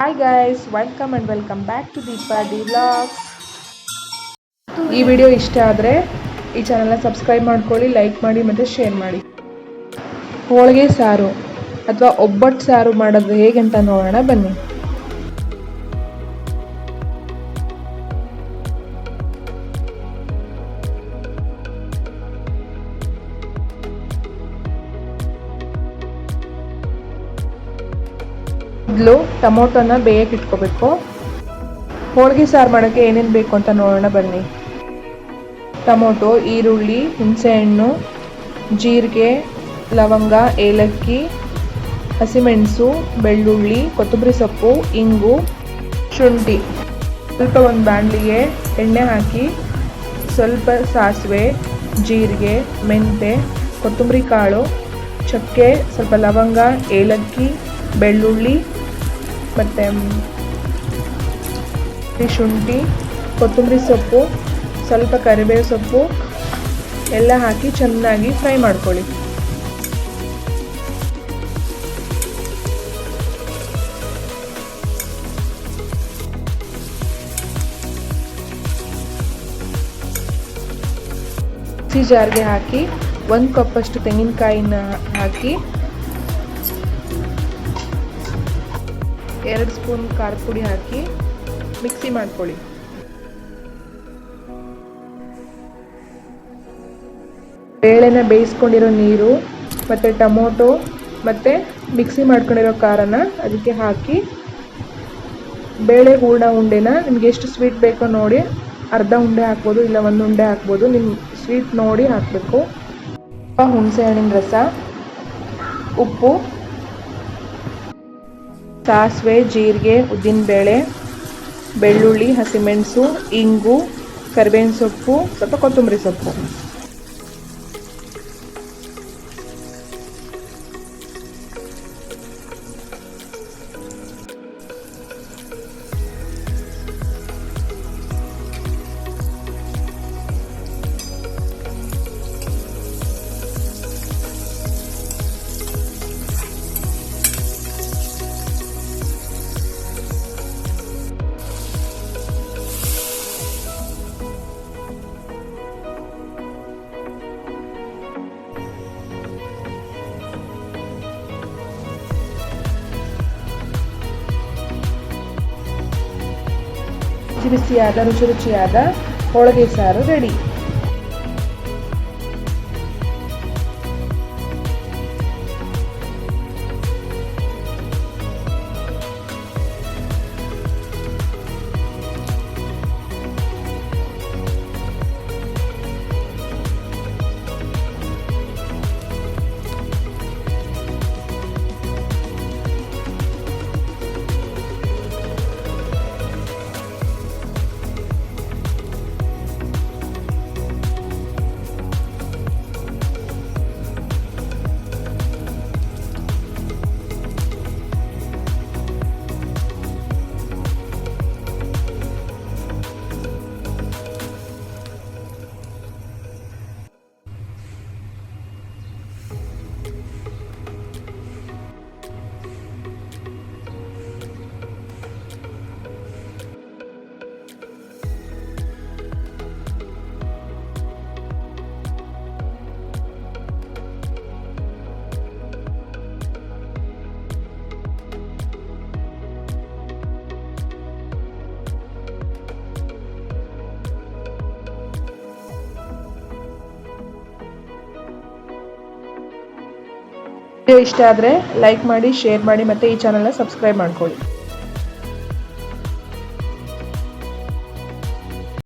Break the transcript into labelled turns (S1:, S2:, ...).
S1: Hi guys, welcome back to Deepa D vlogs. ಈ video ಇಷ್ಟ ಆದರೆ ಈ ಚಾನಲ್ನ ಸಬ್ಸ್ಕ್ರೈಬ್ ಮಾಡ್ಕೊಳ್ಳಿ, ಲೈಕ್ ಮಾಡಿ ಮತ್ತು ಶೇರ್ ಮಾಡಿ. ಹೋಳಿಗೆ ಸಾರು ಅಥವಾ ಒಬ್ಬಟ್ಟು ಸಾರು ಮಾಡೋದು ಹೇಗೆ ಅಂತ ನೋಡೋಣ ಬನ್ನಿ. ಮೊದಲು ಟೊಮೊಟೊನ ಬೇಯಕ್ಕೆ ಇಟ್ಕೋಬೇಕು. ಹೋಳಿಗೆ ಸಾರು ಮಾಡೋಕ್ಕೆ ಏನೇನು ಬೇಕು ಅಂತ ನೋಡೋಣ ಬನ್ನಿ. ಟೊಮೊಟೊ, ಈರುಳ್ಳಿ, ಹುಣಸೆಹಣ್ಣು, ಜೀರಿಗೆ, ಲವಂಗ, ಏಲಕ್ಕಿ, ಹಸಿಮೆಣಸು, ಬೆಳ್ಳುಳ್ಳಿ, ಕೊತ್ತಂಬರಿ ಸೊಪ್ಪು, ಇಂಗು, ಶುಂಠಿ. ಸ್ವಲ್ಪ ಒಂದು ಬಾಣಲಿಗೆ ಎಣ್ಣೆ ಹಾಕಿ ಸ್ವಲ್ಪ ಸಾಸಿವೆ, ಜೀರಿಗೆ, ಮೆಂತೆ, ಕೊತ್ತಂಬರಿ ಕಾಳು, ಚಕ್ಕೆ, ಸ್ವಲ್ಪ ಲವಂಗ, ಏಲಕ್ಕಿ, ಬೆಳ್ಳುಳ್ಳಿ ಮತ್ತು ಶುಂಠಿ, ಕೊತ್ತಂಬರಿ ಸೊಪ್ಪು, ಸ್ವಲ್ಪ ಕರಿಬೇವು ಸೊಪ್ಪು ಎಲ್ಲ ಹಾಕಿ ಚೆನ್ನಾಗಿ ಫ್ರೈ ಮಾಡ್ಕೊಳ್ಳಿ. ಮಿಕ್ಸಿ ಜಾರ್ಗೆ ಹಾಕಿ 1 ಕಪ್ಪಷ್ಟು ತೆಂಗಿನಕಾಯಿನ ಹಾಕಿ 2 ಸ್ಪೂನ್ ಖಾರದ ಪುಡಿ ಹಾಕಿ ಮಿಕ್ಸಿ ಮಾಡ್ಕೊಳ್ಳಿ. ಬೇಳೆನ ಬೇಯಿಸ್ಕೊಂಡಿರೋ ನೀರು ಮತ್ತು ಟೊಮೊಟೊ ಮತ್ತು ಮಿಕ್ಸಿ ಮಾಡ್ಕೊಂಡಿರೋ ಖಾರನ ಅದಕ್ಕೆ ಹಾಕಿ ಬೇಳೆ ಹೂರಣ ಉಂಡೆನ ನಿಮ್ಗೆ ಎಷ್ಟು ಸ್ವೀಟ್ ಬೇಕೋ ನೋಡಿ ಅರ್ಧ ಉಂಡೆ ಹಾಕ್ಬೋದು, ಇಲ್ಲ 1 ಉಂಡೆ ಹಾಕ್ಬೋದು, ನಿಮ್ಮ ಸ್ವೀಟ್ ನೋಡಿ ಹಾಕಬೇಕು. ಹುಣಸೆ ಹಣ್ಣಿನ ರಸ, ಉಪ್ಪು, ಸಾಸಿವೆ, ಜೀರಿಗೆ, ಉದ್ದಿನಬೇಳೆ, ಬೆಳ್ಳುಳ್ಳಿ, ಹಸಿಮೆಣಸು, ಇಂಗು, ಕರಿಬೇವಿನ ಸೊಪ್ಪು, ಸ್ವಲ್ಪ ಕೊತ್ತಂಬರಿ ಸೊಪ್ಪು. ಬಿಸಿಯಾದ ರುಚಿಯಾದ ಹೋಳಿಗೆ ಸಾರು ರೆಡಿ. ವಿಡಿಯೋ ಇಷ್ಟ ಆದರೆ ಲೈಕ್ ಮಾಡಿ, ಶೇರ್ ಮಾಡಿ ಮತ್ತು ಈ ಚಾನಲ್ನ ಸಬ್ಸ್ಕ್ರೈಬ್ ಮಾಡ್ಕೊಳ್ಳಿ.